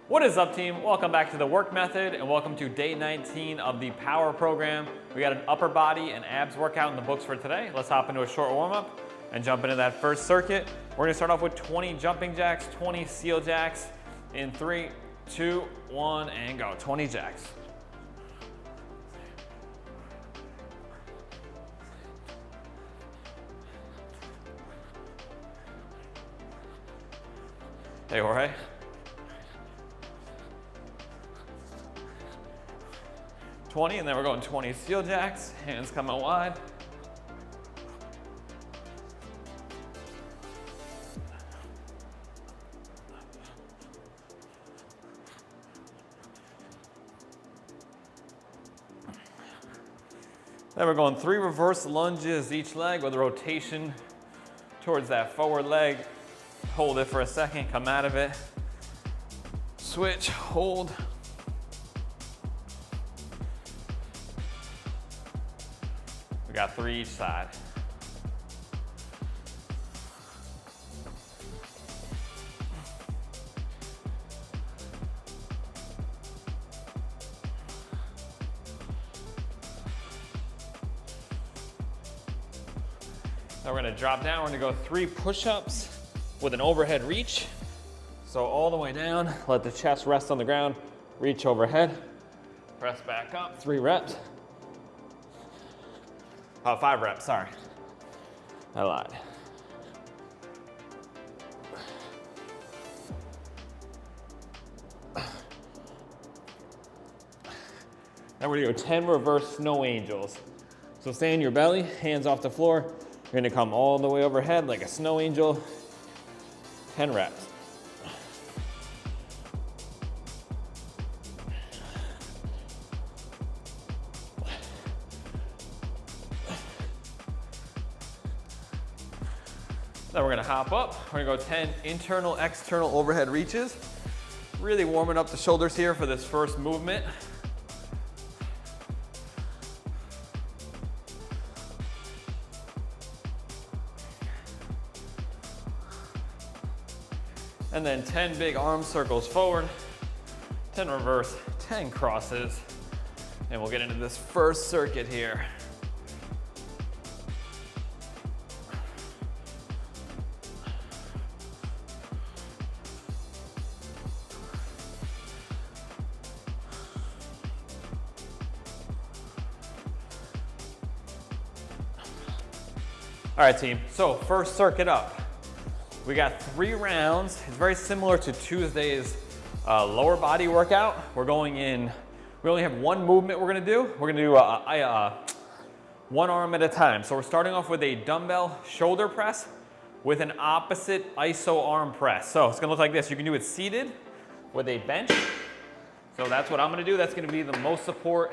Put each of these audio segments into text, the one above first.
What is up, team? Welcome back to the Werkd Method and welcome to day 19 of the power program. We got an upper body and abs workout in the books for today. Let's hop into a short warm-up and jump into that first circuit. We're gonna start off with 20 jumping jacks, 20 seal jacks in 3, 2, 1, and go. 20 jacks. Hey, Jorge. And then we're going 20 seal jacks, hands coming wide. Then we're going 3 reverse lunges each leg with a rotation towards that forward leg. Hold it for a second, come out of it. Switch, hold. Got 3 each side. Now we're gonna drop down. We're gonna go 3 push-ups with an overhead reach. So all the way down, let the chest rest on the ground, reach overhead, press back up, 3 reps. 5 reps, sorry. I lied. Now we're gonna go 10 reverse snow angels. So stay in your belly, hands off the floor. You're gonna come all the way overhead like a snow angel. 10 reps. Then we're gonna hop up. We're gonna go 10 internal, external overhead reaches. Really warming up the shoulders here for this first movement. And then 10 big arm circles forward, 10 reverse, 10 crosses. And we'll get into this first circuit here. All right, team, so first circuit up. We got 3 rounds. It's very similar to Tuesday's lower body workout. We're going in, we only have 1 movement we're gonna do. We're gonna do 1 arm at a time. So we're starting off with a dumbbell shoulder press with an opposite iso arm press. So it's gonna look like this. You can do it seated with a bench. So that's what I'm gonna do. That's gonna be the most support,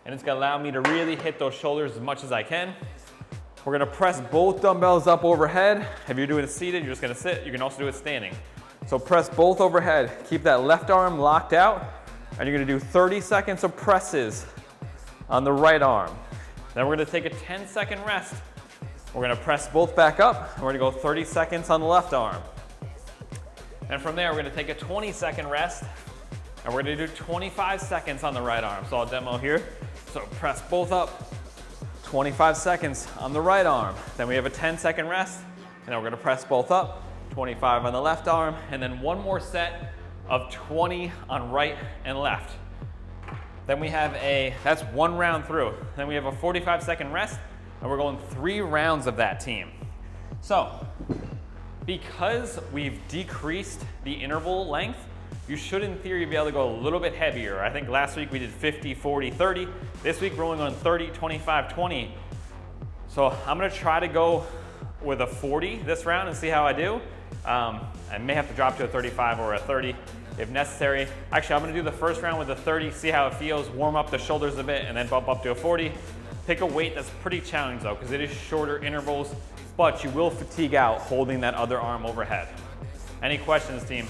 and it's gonna allow me to really hit those shoulders as much as I can. We're gonna press both dumbbells up overhead. If you're doing it seated, you're just gonna sit. You can also do it standing. So press both overhead. Keep that left arm locked out, and you're gonna do 30 seconds of presses on the right arm. Then we're gonna take a 10-second rest. We're gonna press both back up, and we're gonna go 30 seconds on the left arm. And from there, we're gonna take a 20-second rest, and we're gonna do 25 seconds on the right arm. So I'll demo here. So press both up, 25 seconds on the right arm. Then we have a 10-second rest, and then we're gonna press both up, 25 on the left arm, and then 1 more set of 20 on right and left. Then we have that's 1 round through. Then we have a 45-second rest, and we're going 3 rounds of that, team. So, because we've decreased the interval length, you should, in theory, be able to go a little bit heavier. I think last week we did 50, 40, 30. This week we're only going 30, 25, 20. So I'm gonna try to go with a 40 this round and see how I do. I may have to drop to a 35 or a 30 if necessary. Actually, I'm gonna do the first round with a 30, see how it feels, warm up the shoulders a bit, and then bump up to a 40. Pick a weight that's pretty challenging though, because it is shorter intervals, but you will fatigue out holding that other arm overhead. Any questions, team?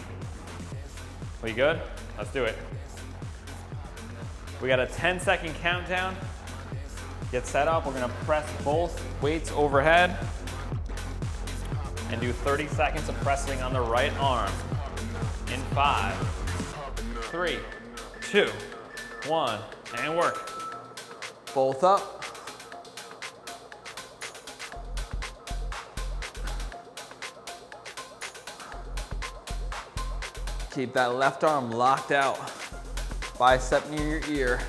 We good? Let's do it. We got a 10-second countdown. Get set up. We're gonna press both weights overhead and do 30 seconds of pressing on the right arm. In 5, 3, 2, 1, and work. Both up. Keep that left arm locked out. Bicep near your ear.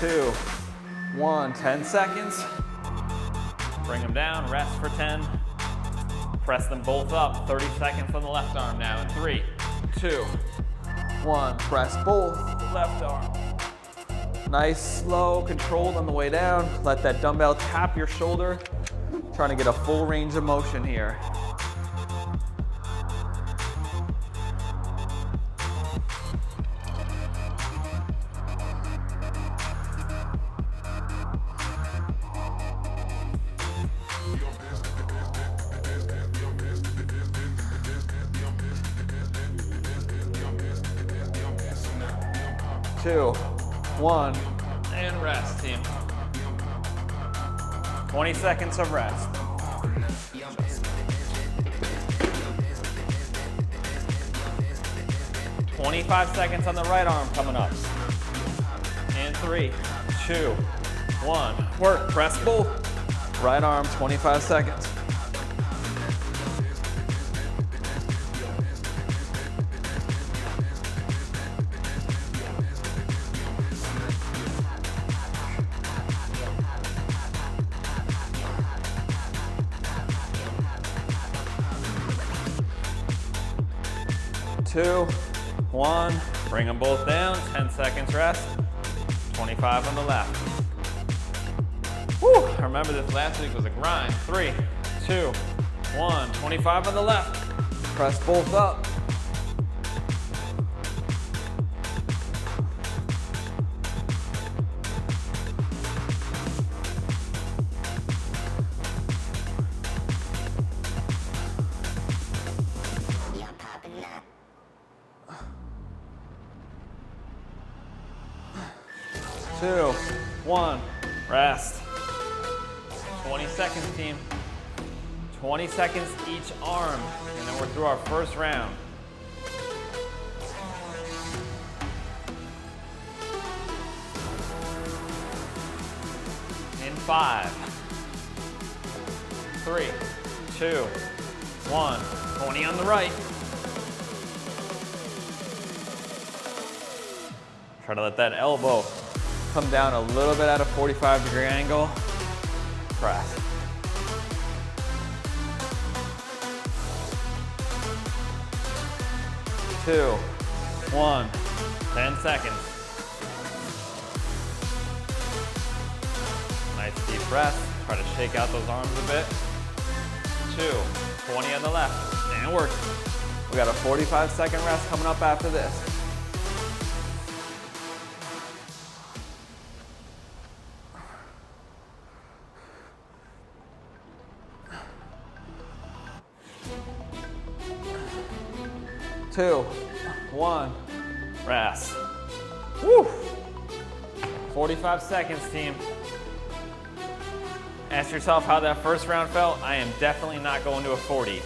Two, 1, 10 seconds. Bring them down, rest for 10. Press them both up, 30 seconds on the left arm now. In 3, 2, 1, press both, left arm. Nice, slow, controlled on the way down. Let that dumbbell tap your shoulder. Trying to get a full range of motion here. Two, 1, and rest, team. 20 seconds of rest. "25 seconds on the right arm coming up. And 3, 2, 1. Work, press both. Right arm, 25 seconds. Two, 1, bring them both down, 10 seconds rest, 25 on the left. Whew, I remember this last week was a grind. 3, 2, 1, 25 on the left. Press both up. Two, 1, rest. 20 seconds, team. 20 seconds each arm, and then we're through our first round. In 5, 3, 2, 1. 20 on the right. Try to let that elbow come down a little bit at a 45-degree angle. Press. Two, 1, 10 seconds. Nice deep breath. Try to shake out those arms a bit. 2, 20 on the left, and work. We got a 45-second rest coming up after this. Two, 1, rest. Woo! 45 seconds, team. Ask yourself how that first round felt. I am definitely not going to a 40.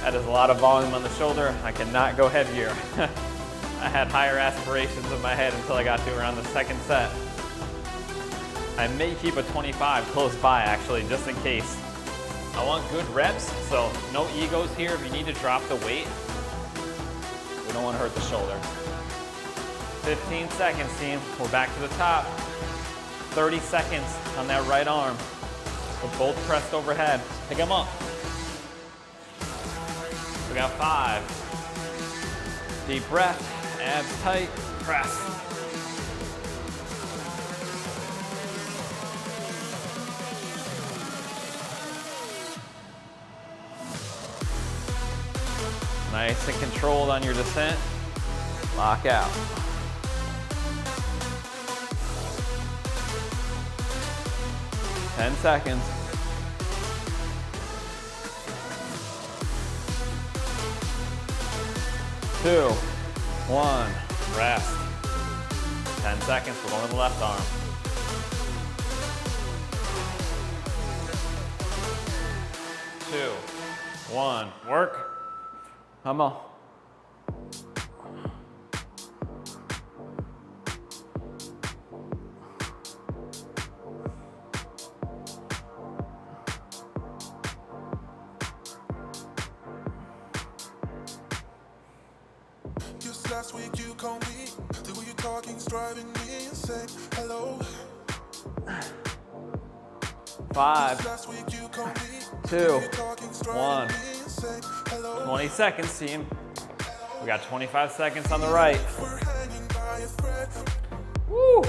That is a lot of volume on the shoulder. I cannot go heavier. I had higher aspirations in my head until I got to around the second set. I may keep a 25 close by, actually, just in case. I want good reps, so no egos here. If you need to drop the weight, we don't want to hurt the shoulder. 15 seconds, team. We're back to the top. 30 seconds on that right arm. We're both pressed overhead. Pick them up. We got 5. Deep breath, abs tight, press. Nice and controlled on your descent. Lock out. Ten seconds. Two, 1, rest. 10 seconds, we're going to the left arm. 2, 1, work. Come on. Last week you called me, the way you're talking's driving me insane. Hello. 5, 2, 1. 20 seconds, team. We got 25 seconds on the right. Woo!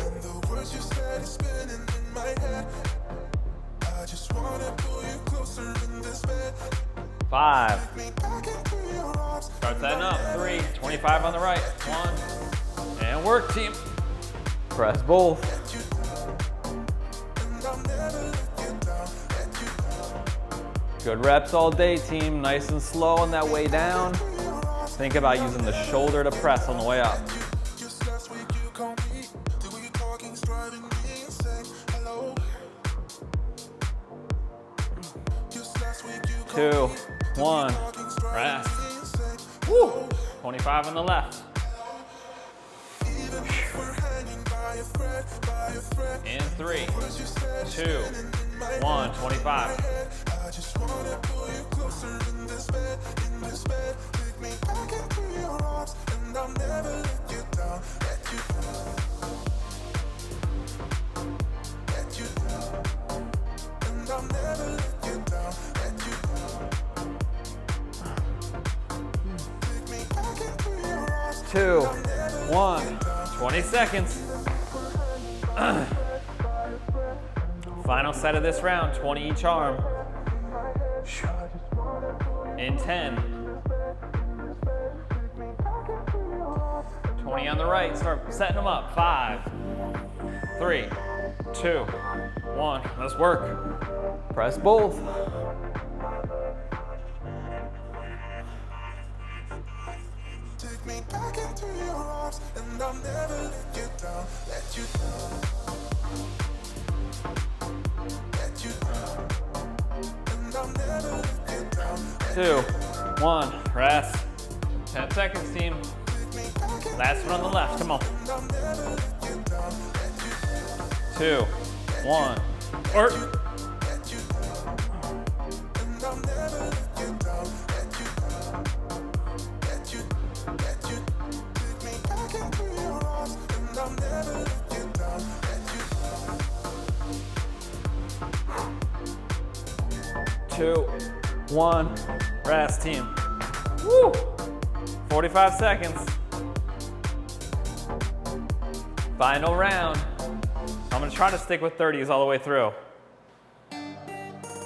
Five. Start setting up. 3, 25 on the right. 1. And work, team. Press both. Good reps all day, team. Nice and slow on that way down. Think about using the shoulder to press on the way up. 2, 1, rest. Woo! 25 on the left. In 3, 2, 1, 25. Two, 1, 20 seconds. Final set of this round, 20 each arm. In 10. 20 on the right, start setting them up. 5, 3, 2, 1, let's work. Press both. Take me back into your arms, and I'll never let you down, let you down. Let you down, and I'll never let you down. 2, 1, rest. 10 seconds, team. Last one on the left, come on. 2, 1, work. Two, 1, rest, team. Woo! 45 seconds. Final round. I'm gonna try to stick with 30s all the way through.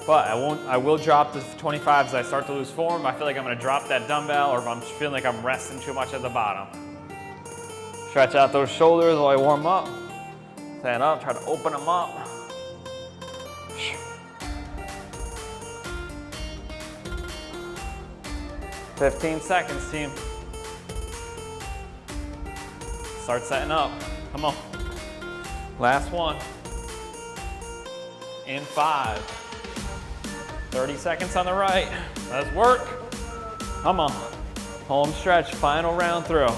But I will drop the 25s as I start to lose form. I feel like I'm gonna drop that dumbbell, or if I'm feeling like I'm resting too much at the bottom. Stretch out those shoulders while I warm up. Stand up, try to open them up. 15 seconds, team. Start setting up. Come on. Last one. In 5. 30 seconds on the right. Let's work. Come on. Home stretch, final round through.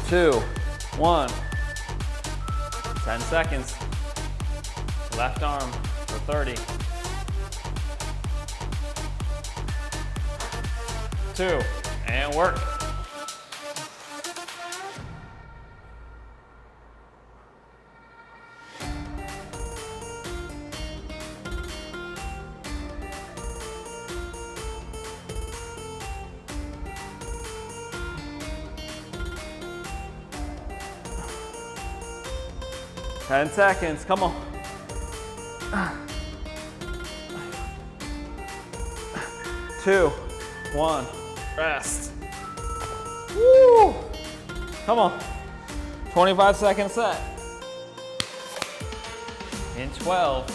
Two, 1. 10 seconds. Left arm for 30. 2, and work. Ten seconds, come on. 2, 1, rest. Woo! Come on. 25-second set. In 12.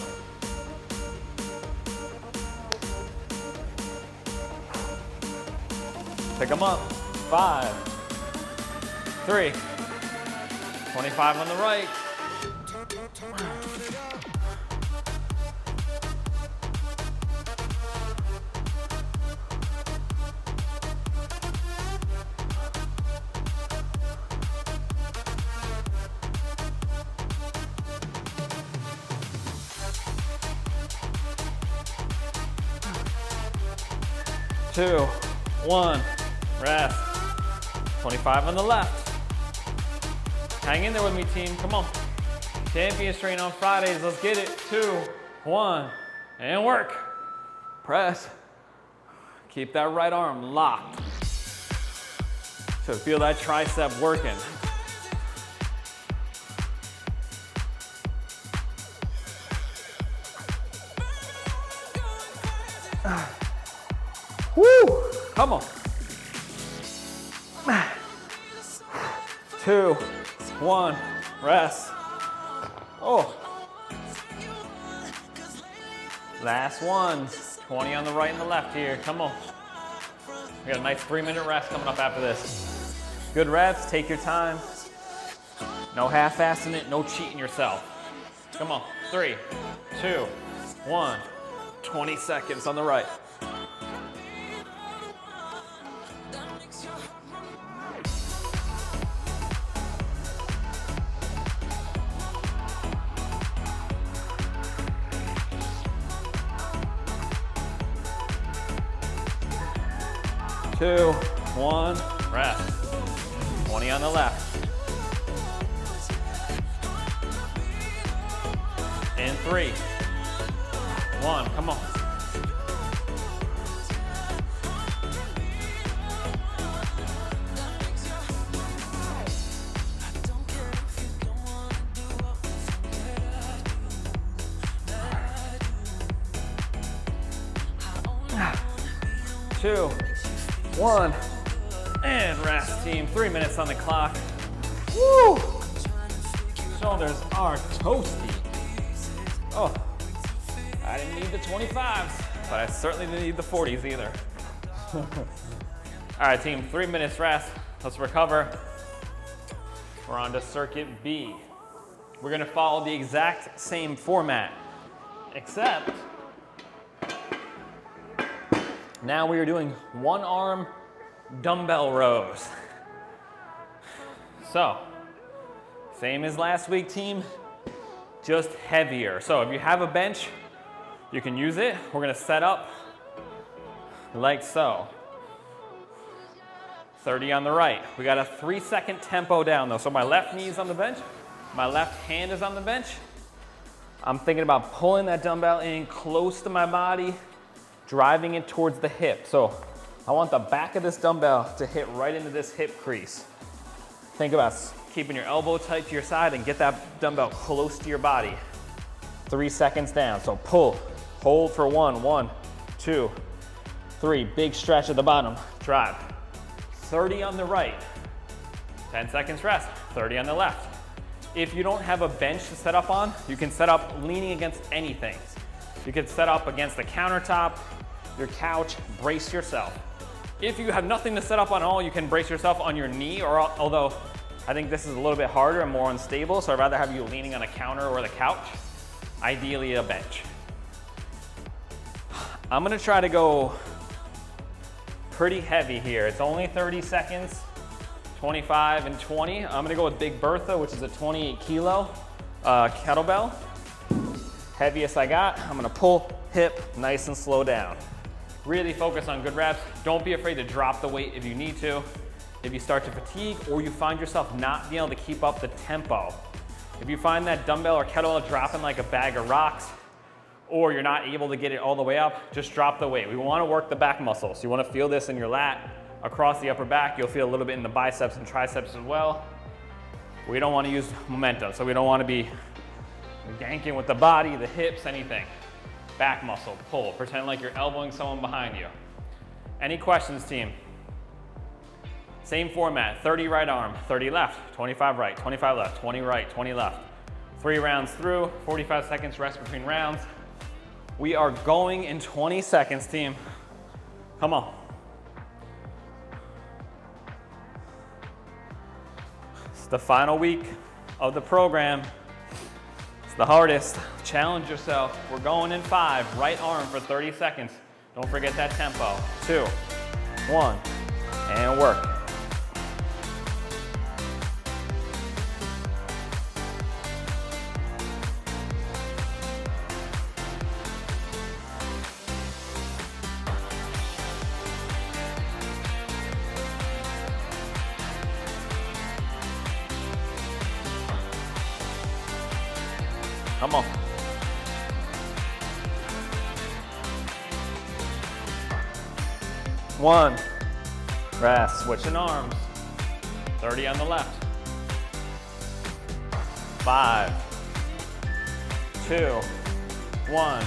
Pick them up. 5, 3, 25 on the right. 2, 1, rest. 25 on the left. Hang in there with me, team. Come on. Champions train on Fridays. Let's get it. 2, 1, and work. Press. Keep that right arm locked. So feel that tricep working. Woo! Come on. 2, 1, rest. Oh. Last one. 20 on the right and the left here. Come on. We got a nice 3-minute rest coming up after this. Good reps, take your time. No half-assing it, no cheating yourself. Come on. 3, 2, 1. 20 seconds on the right. 2, 1, rest. 20 on the left. In 3, 1, come on. Two, 1, and rest, team. 3 minutes on the clock. Woo! Shoulders are toasty. Oh, I didn't need the 25s, but I certainly didn't need the 40s either. All right, team, 3 minutes rest. Let's recover. We're on to circuit B. We're gonna follow the exact same format, except now we are doing one arm dumbbell rows. So, same as last week, team, just heavier. So if you have a bench, you can use it. We're gonna set up like so. 30 on the right. We got a 3-second tempo down though. So my left knee is on the bench, my left hand is on the bench. I'm thinking about pulling that dumbbell in close to my body, driving it towards the hip. So I want the back of this dumbbell to hit right into this hip crease. Think about keeping your elbow tight to your side and get that dumbbell close to your body. 3 seconds down. So pull, hold for 1, 2, 3. Big stretch at the bottom, drive. 30 on the right. 10 seconds rest, 30 on the left. If you don't have a bench to set up on, you can set up leaning against anything. You can set up against the countertop, your couch, brace yourself. If you have nothing to set up on all, you can brace yourself on your knee, or although I think this is a little bit harder and more unstable, so I'd rather have you leaning on a counter or the couch, ideally a bench. I'm gonna try to go pretty heavy here. It's only 30 seconds, 25 and 20. I'm gonna go with Big Bertha, which is a 28 kilo kettlebell. Heaviest I got. I'm gonna pull, hip, nice and slow down. Really focus on good reps. Don't be afraid to drop the weight if you need to. If you start to fatigue or you find yourself not being able to keep up the tempo. If you find that dumbbell or kettlebell dropping like a bag of rocks, or you're not able to get it all the way up, just drop the weight. We wanna work the back muscles. You wanna feel this in your lat, across the upper back. You'll feel a little bit in the biceps and triceps as well. We don't wanna use momentum, so we don't wanna be yanking with the body, the hips, anything. Back muscle, pull. Pretend like you're elbowing someone behind you. Any questions, team? Same format, 30 right arm, 30 left, 25 right, 25 left, 20 right, 20 left. 3 rounds through, 45 seconds rest between rounds. We are going in 20 seconds, team. Come on. It's the final week of the program. It's the hardest. Challenge yourself. We're going in 5, right arm for 30 seconds. Don't forget that tempo. 2, 1, and work. Come on. One. Rest. Switching arms. 30 on the left. 5, 2, 1.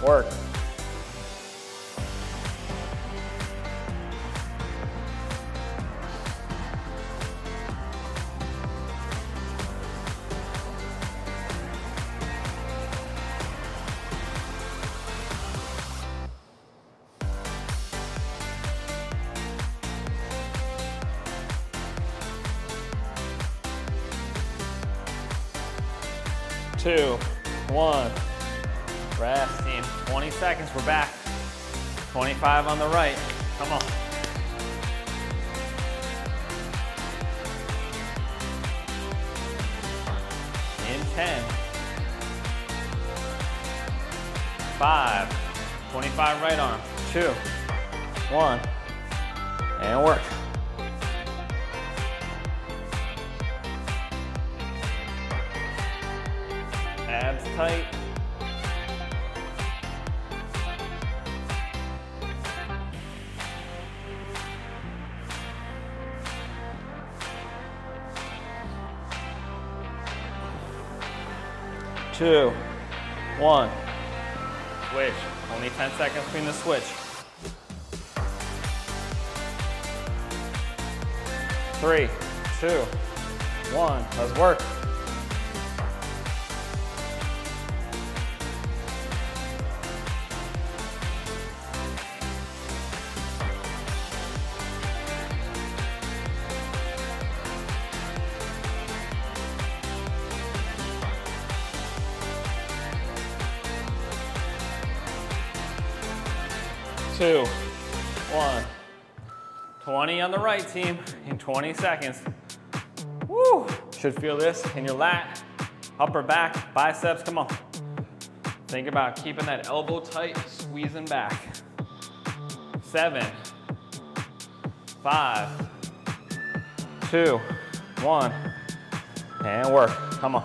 Work. Two, 1. Rest, team. 20 seconds, we're back. 25 on the right. Come on. In 10. 5. 25 right arm. 2, 1. And work. Abs tight. Two, 1. Switch. Only 10 seconds between the switch. 3, 2, 1. Let's work. Two, 1. 20 on the right, team, in 20 seconds. Woo! Should feel this in your lat, upper back, biceps, come on. Think about keeping that elbow tight, squeezing back. 7, 5, 2, 1, and work, come on.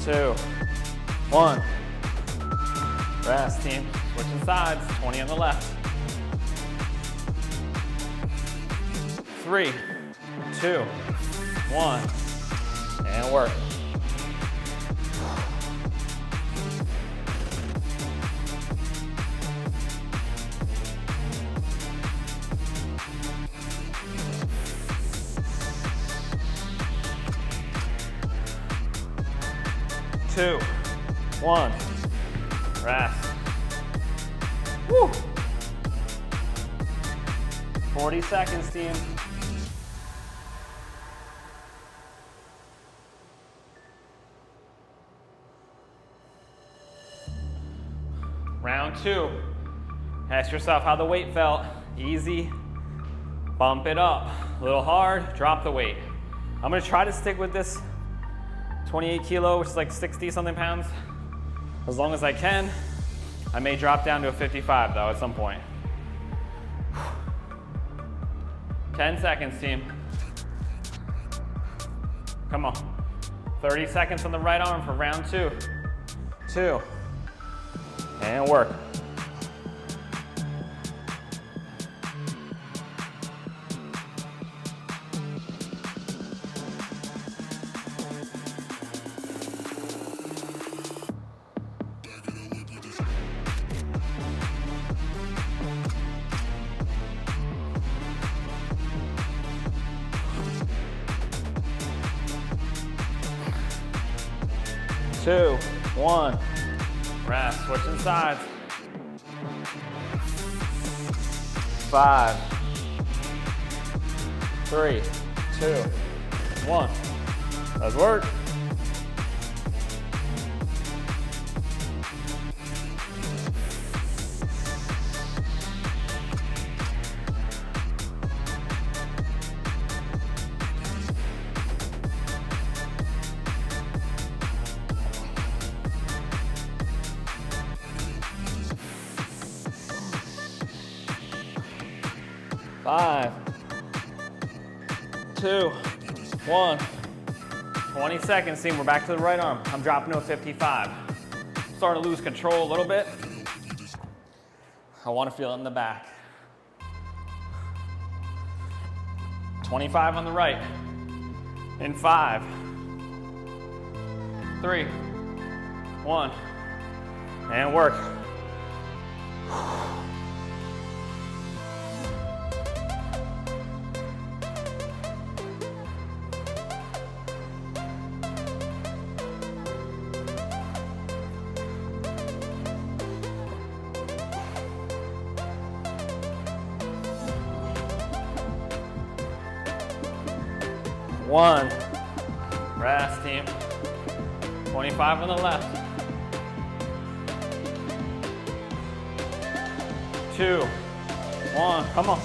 Two, 1. Rest, team. Switching sides. 20 on the left. 3, 2, 1. And work. Two, 1. Rest. Woo. 40 seconds, team. Round 2. Ask yourself how the weight felt. Easy. Bump it up. A little hard. Drop the weight. I'm going to try to stick with this 28 kilo, which is like 60 something pounds, as long as I can. I may drop down to a 55 though at some point. 10 seconds, team. Come on. 30 seconds on the right arm for round 2. 2. And work. 2, 1. Rest, switching sides. 5, 3, 2, 1. Let's work. 5, 2, 1. 20 seconds, team. We're back to the right arm. I'm dropping to a 55. Starting to lose control a little bit. I want to feel it in the back. 25 on the right. In 5, 3, 1. And work. One. Rest, team. 25 on the left. 2, 1. Come on.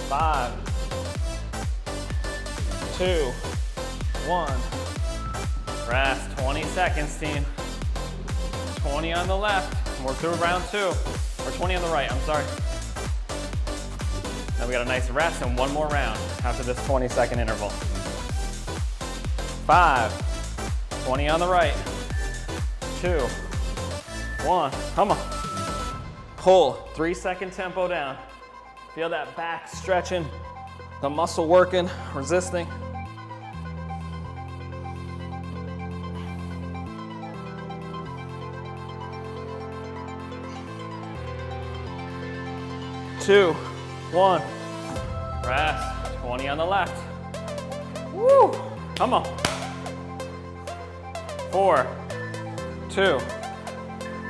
5, 2, 1. Rest, 20 seconds, team. 20 on the left. We're through round 2. Or 20 on the right, I'm sorry. Now we got a nice rest and one more round after this 20-second interval. 5, 20 on the right. 2, 1, come on. Pull, 3-second tempo down. Feel that back stretching, the muscle working, resisting. Two, 1. Rest. 20 on the left. Woo! Come on. 4, 2,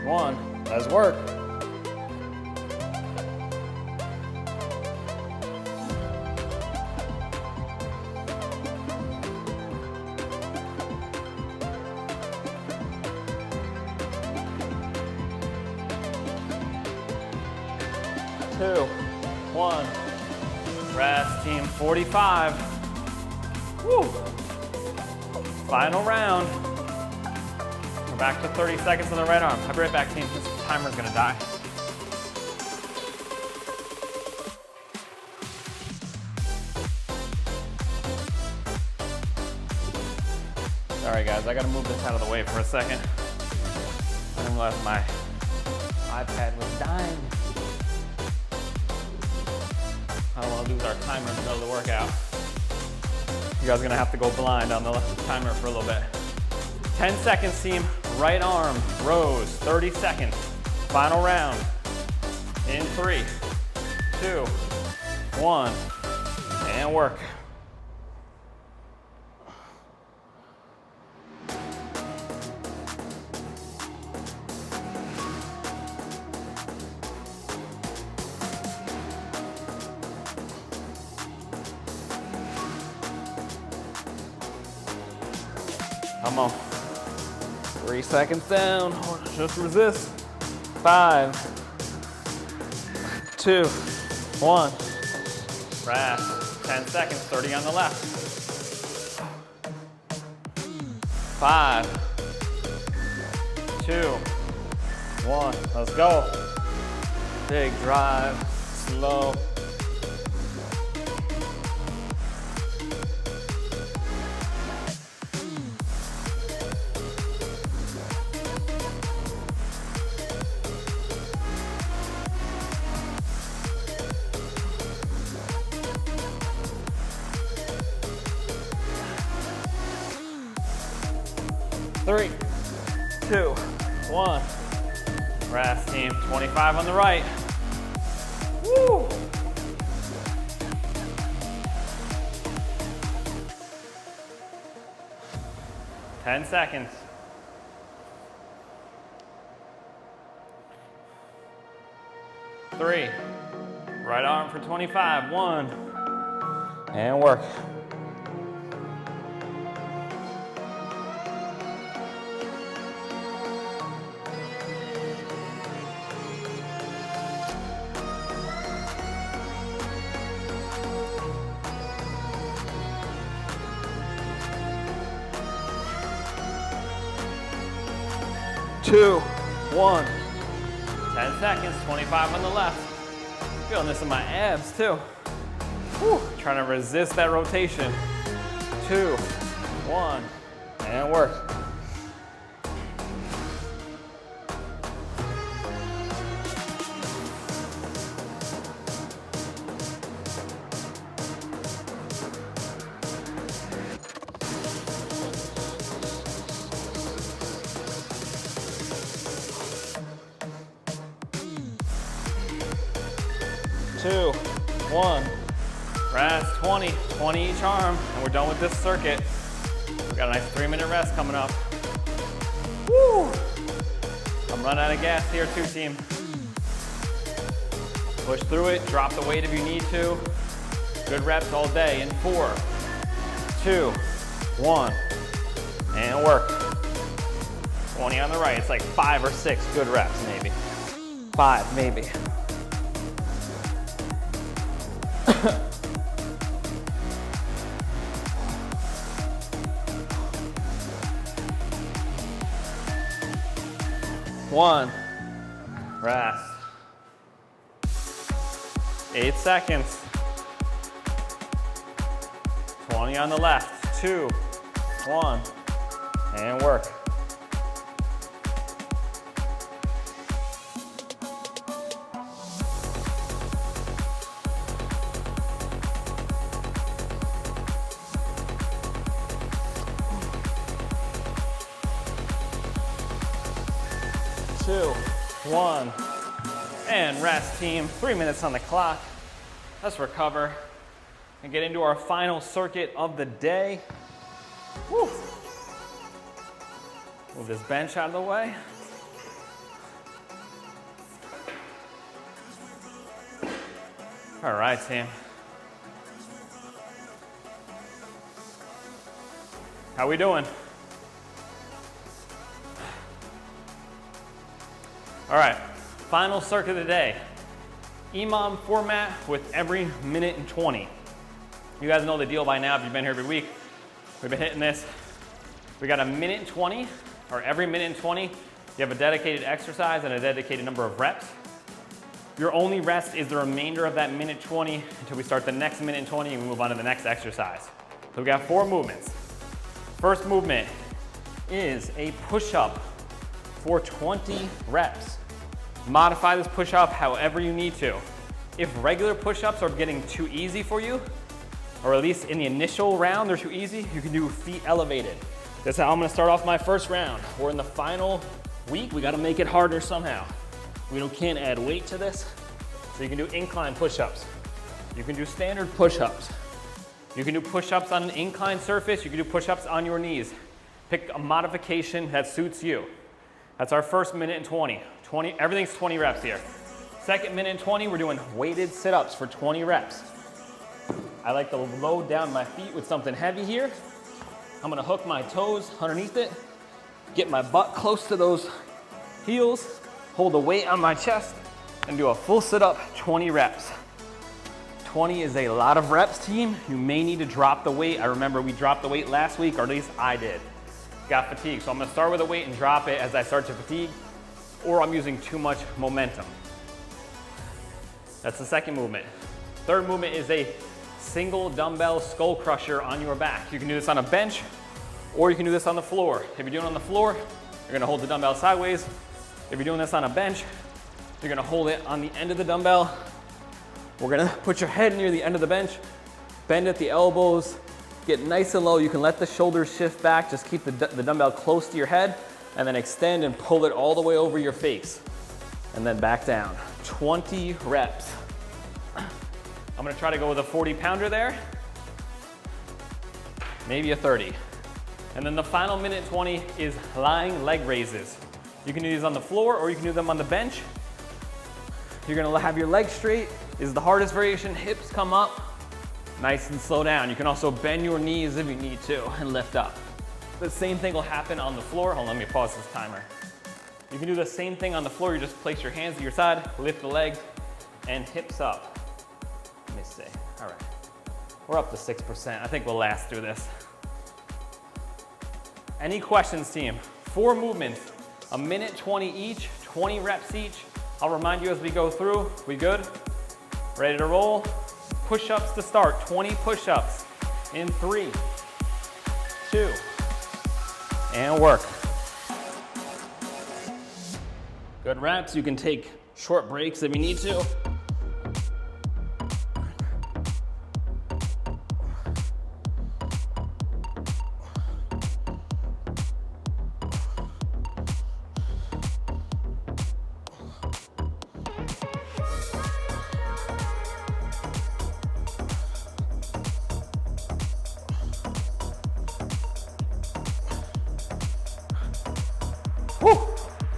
1. Let's work. 2, 1. Rest, team. 45. Woo! Final round. We're back to 30 seconds on the right arm. I'll be right back, team. This timer's gonna die. All right, guys, I gotta move this out of the way for a second. I didn't realize my iPad was dying. I don't want to lose our timer in the middle of the workout. You guys are going to have to go blind on the timer for a little bit. 10 seconds, team. Right arm, rows, 30 seconds. Final round. In 3, 2, 1, and work. Come on. 3 seconds down. Just resist. 5, 2, 1. Rest. 10 seconds. 30 on the left. 5, 2, 1. Let's go. Big drive. Slow. 5, 3, 2, 1. Rest, team. 25 on the right. Woo! Ten seconds. 3. Right arm for 25. 1. And work. 2, 1. 10 seconds, 25 on the left. Feeling this in my abs too. Whew. Trying to resist that rotation. 2, 1, and work. Two, 1, rest, 20 each arm, and we're done with this circuit. We got a nice 3-minute rest coming up. Woo! I'm running out of gas here too, team. Push through it, drop the weight if you need to. Good reps all day in 4, 2, 1, and work. 20 on the right, it's like 5 or 6 good reps maybe. 5 maybe. One, rest. 8 seconds. 20 on the left. 2, 1, and work. Two, 1, and rest, team. 3 minutes on the clock. Let's recover and get into our final circuit of the day. Woo. Move this bench out of the way. All right, team. How we doing? All right, final circuit of the day. EMOM format with every minute and 20. You guys know the deal by now if you've been here every week. We've been hitting this. We got a minute and 20, or every minute and 20, you have a dedicated exercise and a dedicated number of reps. Your only rest is the remainder of that minute 20 until we start the next minute and 20 and we move on to the next exercise. So we got 4 movements. First movement is a push-up for 20 reps. Modify this push-up however you need to. If regular push-ups are getting too easy for you, or at least in the initial round they're too easy, you can do feet elevated. That's how I'm gonna start off my first round. We're in the final week, we gotta make it harder somehow. We can't add weight to this, so you can do incline push-ups. You can do standard push-ups. You can do push-ups on an inclined surface, you can do push-ups on your knees. Pick a modification that suits you. That's our first minute and 20. Everything's 20 reps here. Second minute and 20, we're doing weighted sit-ups for 20 reps. I like to load down my feet with something heavy here. I'm gonna hook my toes underneath it, get my butt close to those heels, hold the weight on my chest, and do a full sit-up, 20 reps. 20 is a lot of reps, team. You may need to drop the weight. I remember we dropped the weight last week, or at least I did. Got fatigued, so I'm gonna start with a weight and drop it as I start to fatigue, or I'm using too much momentum. That's the second movement. Third movement is a single dumbbell skull crusher on your back. You can do this on a bench, or you can do this on the floor. If you're doing it on the floor, you're gonna hold the dumbbell sideways. If you're doing this on a bench, you're gonna hold it on the end of the dumbbell. We're gonna put your head near the end of the bench, bend at the elbows, get nice and low. You can let the shoulders shift back. Just keep the dumbbell close to your head and then extend and pull it all the way over your face. And then back down. 20 reps. I'm gonna try to go with a 40-pounder there. Maybe a 30. And then the final minute 20 is lying leg raises. You can do these on the floor or you can do them on the bench. You're gonna have your legs straight. This is the hardest variation. Hips come up, nice and slow down. You can also bend your knees if you need to and lift up. The same thing will happen on the floor. Hold on, let me pause this timer. You can do the same thing on the floor. You just place your hands to your side, lift the legs, and hips up. Let me see, all right. We're up to 6%. I think we'll last through this. Any questions, team? 4 movements, a minute 20 each, 20 reps each. I'll remind you as we go through. We good? Ready to roll? Push-ups to start, 20 push-ups in 3, 2, and work. Good reps. You can take short breaks if you need to.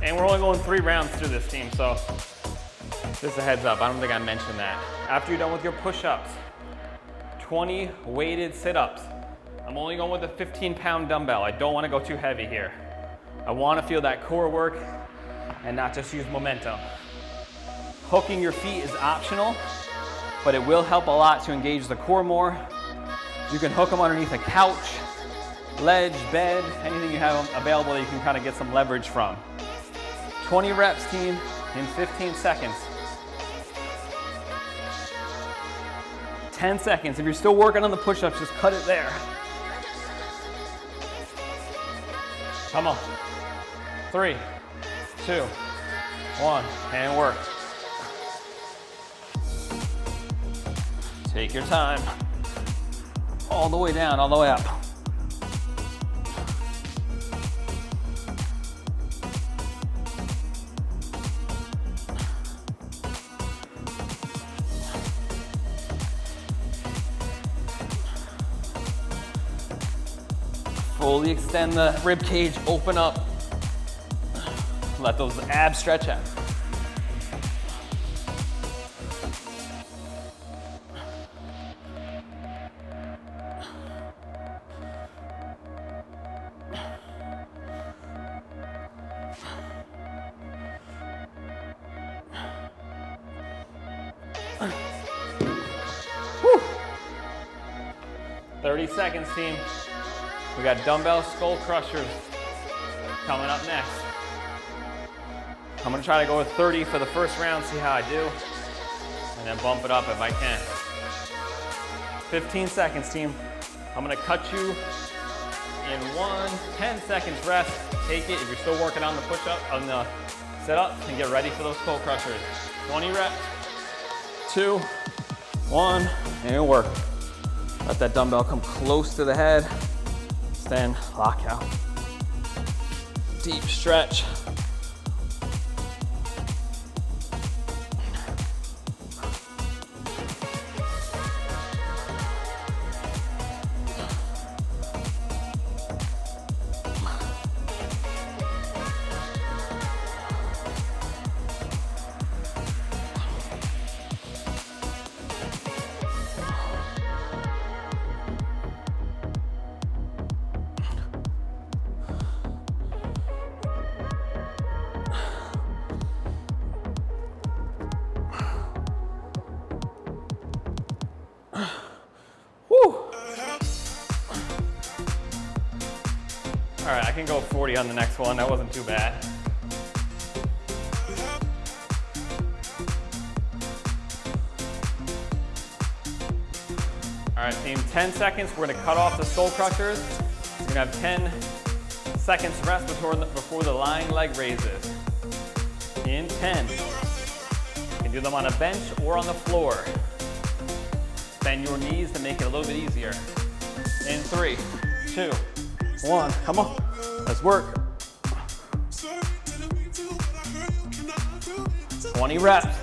And we're only going 3 rounds through this, team, so just a heads up. I don't think I mentioned that. After you're done with your push-ups, 20 weighted sit-ups. I'm only going with a 15-pound dumbbell. I don't want to go too heavy here. I want to feel that core work and not just use momentum. Hooking your feet is optional, but it will help a lot to engage the core more. You can hook them underneath a couch, ledge, bed, anything you have available that you can kind of get some leverage from. 20 reps, team, in 15 seconds. 10 seconds. If you're still working on the push-ups, just cut it there. Come on. 3, 2, 1, and work. Take your time. All the way down, all the way up. Fully extend the rib cage, open up. Let those abs stretch out. Whew. 30 seconds, team. We got dumbbell skull crushers coming up next. I'm gonna try to go with 30 for the first round, see how I do, and then bump it up if I can. 15 seconds, team. I'm gonna cut you in 10 seconds rest. Take it if you're still working on the push-up, on the sit-up, and get ready for those skull crushers. 20 reps, 2, 1, and work. Let that dumbbell come close to the head. Then lock out. Deep stretch. All right, I can go 40 on the next one. That wasn't too bad. All right, team, 10 seconds. We're gonna cut off the skull crushers. We're gonna have 10 seconds rest before the lying leg raises. In 10. You can do them on a bench or on the floor. Bend your knees to make it a little bit easier. In 3, 2, 1. Come on. Let's work. 20 reps.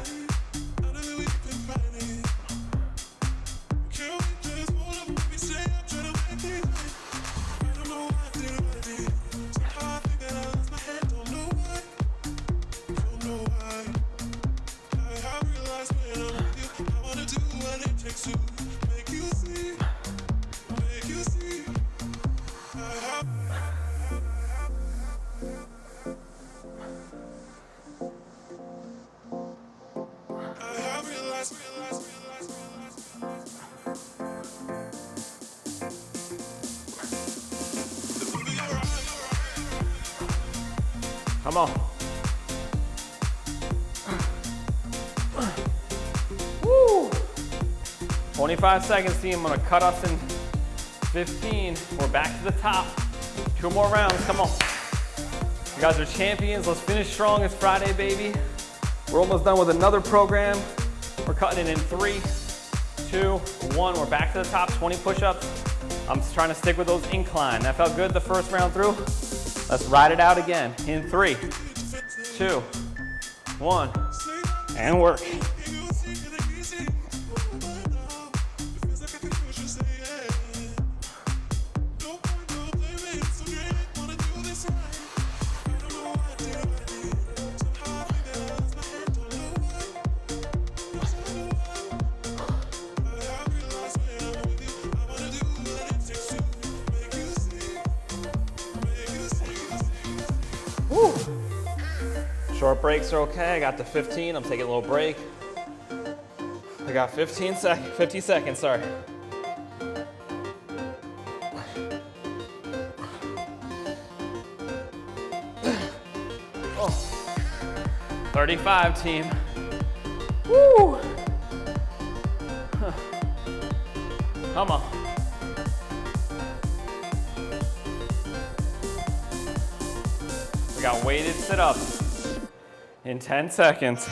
Come on. Woo. 25 seconds, team. I'm gonna cut us in 15. We're back to the top. 2 more rounds, come on. You guys are champions. Let's finish strong. It's Friday, baby. We're almost done with another program. We're cutting it in 3, 2, 1. We're back to the top, 20 push-ups. I'm just trying to stick with those incline. That felt good the first round through. Let's ride it out again in 3, 2, 1, and work. Woo. Short breaks are okay. I got the 15. I'm taking a little break. I got 50 seconds, sorry. Oh. 35, team. Woo. Huh. Come on. We got weighted sit-ups in 10 seconds.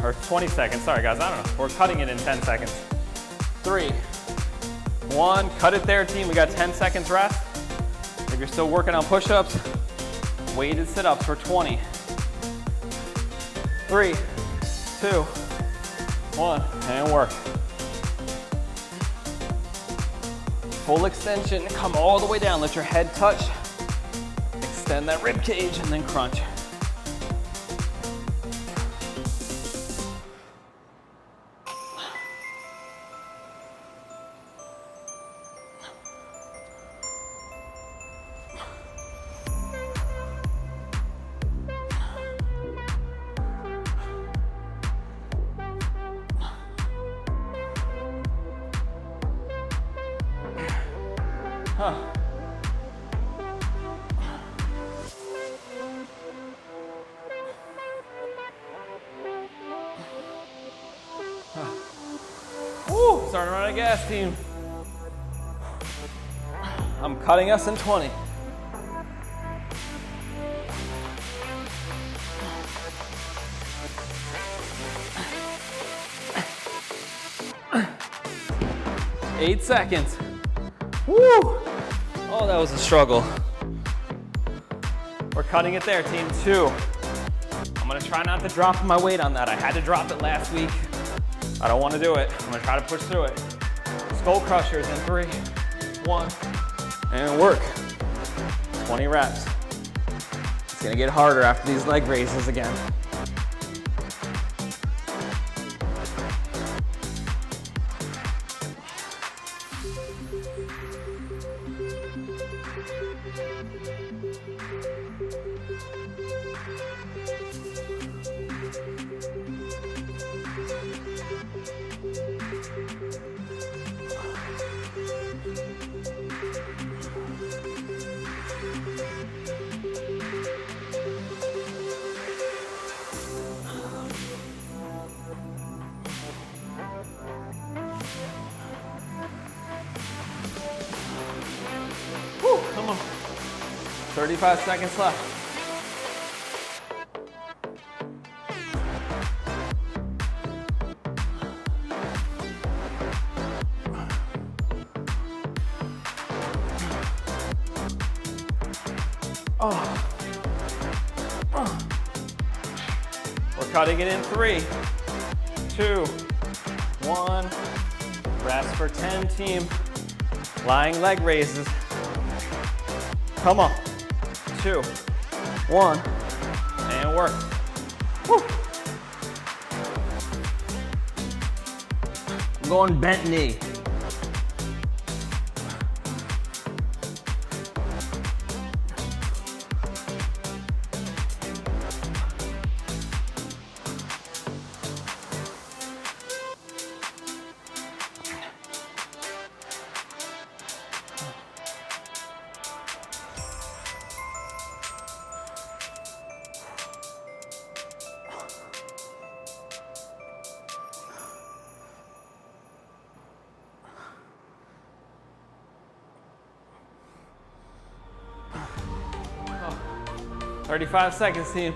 Or 20 seconds, sorry guys, I don't know. We're cutting it in 10 seconds. 3, 1, cut it there, team. We got 10 seconds rest. If you're still working on push-ups, weighted sit-ups for 20. 3, 2, 1, and work. Full extension, come all the way down. Let your head touch. Extend that rib cage and then crunch. Huh. Woo, starting to run out of gas, team. I'm cutting us in 20. Eight seconds. Woo! Oh, that was a struggle. We're cutting it there, team 2. I'm gonna try not to drop my weight on that. I had to drop it last week. I don't wanna do it. I'm gonna try to push through it. Skull crushers in 3, 1, and work. 20 reps. It's gonna get harder after these leg raises again. Come on. 35 seconds left. We're cutting it in 3, 2, 1. Reps for 10, team. Lying leg raises. Come on. 2, 1, and work. Woo. I'm going bent knee. Oh. 35 seconds, team.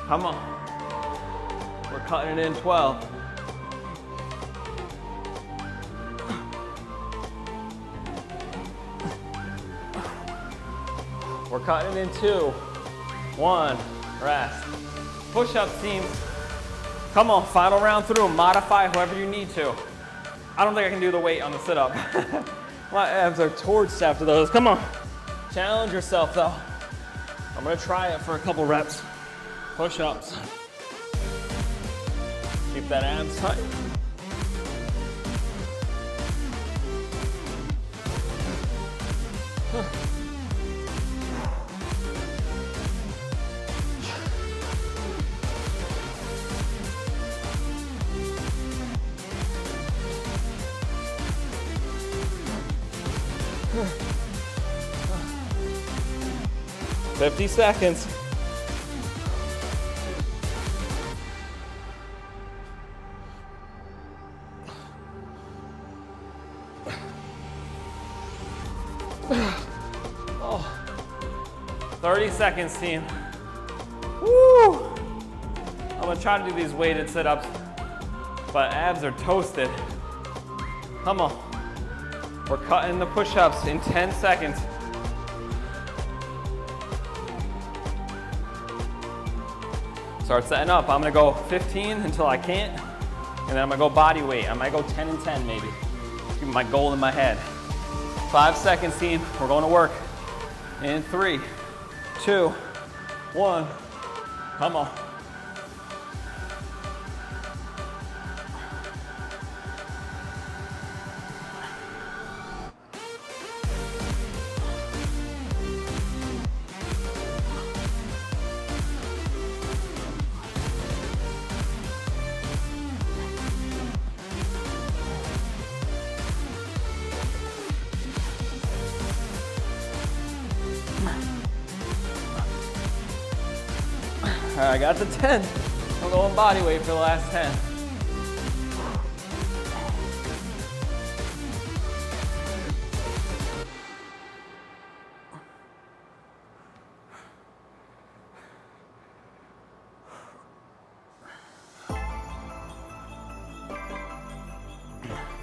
Come on. We're cutting it in 12. We're cutting it in 2, 1, rest. Push-ups, team. Come on, final round through. Modify however you need to. I don't think I can do the weight on the sit-up. My abs are torched after those. Come on. Challenge yourself, though. I'm gonna try it for a couple reps. Push-ups. Keep that abs tight. Huh. 50 seconds. Oh. 30 seconds, team. Woo! I'm gonna try to do these weighted sit-ups, but abs are toasted. Come on. We're cutting the push-ups in 10 seconds. Start setting up. I'm gonna go 15 until I can't, and then I'm gonna go body weight. I might go 10 and 10 maybe. Keep my goal in my head. 5 seconds, team. We're going to work. In 3, 2, 1. Come on. All right, I got to 10. I'm going body weight for the last 10.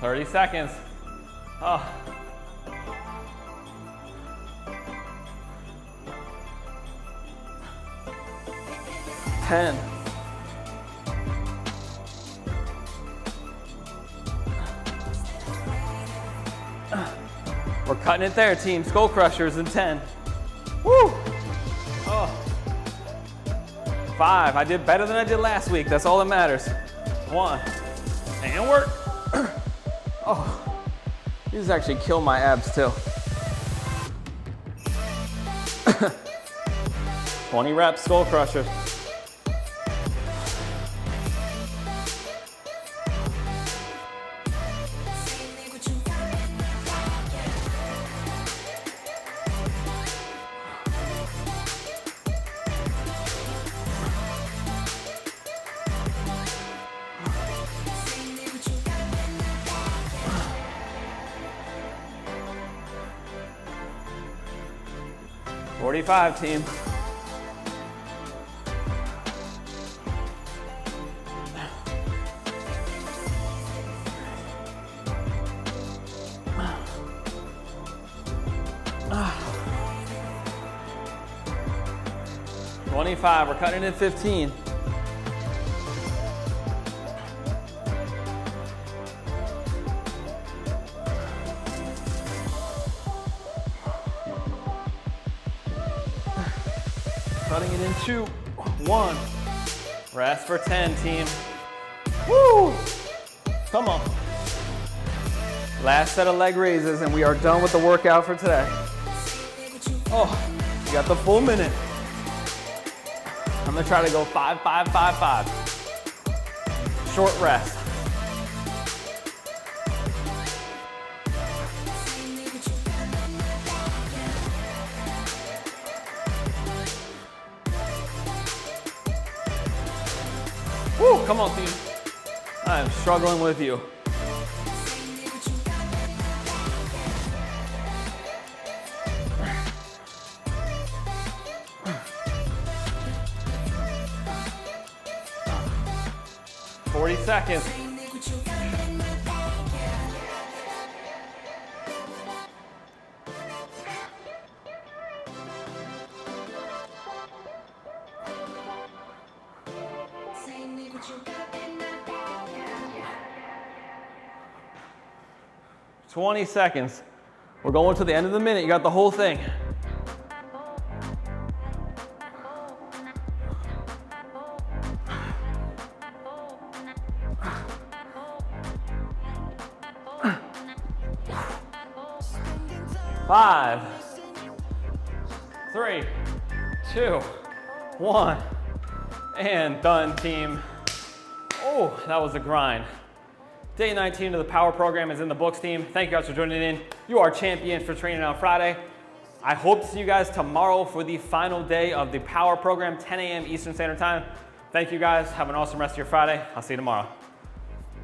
Thirty seconds. Oh. 10. We're cutting it there, team. Skull crushers in 10. Woo! Oh. 5. I did better than I did last week. That's all that matters. 1. And work. Oh. These actually kill my abs too. 20 reps, skull crushers. .45, team. 25, we're cutting in 15. Cutting it in 2, 1. Rest for 10, team. Woo! Come on. Last set of leg raises and we are done with the workout for today. Oh, you got the full minute. I'm gonna try to go 5, 5, 5, 5. Short rest. Woo, come on, team. I am struggling with you. Seconds. $20 seconds. We're going to the end of the minute. You got the whole thing. Five, 3, 2, 1, and done, team. Oh, that was a grind. Day 19 of the power program is in the books, team. Thank you guys for joining in. You are champions for training on Friday. I hope to see you guys tomorrow for the final day of the power program, 10 a.m. Eastern Standard Time. Thank you guys. Have an awesome rest of your Friday. I'll see you tomorrow.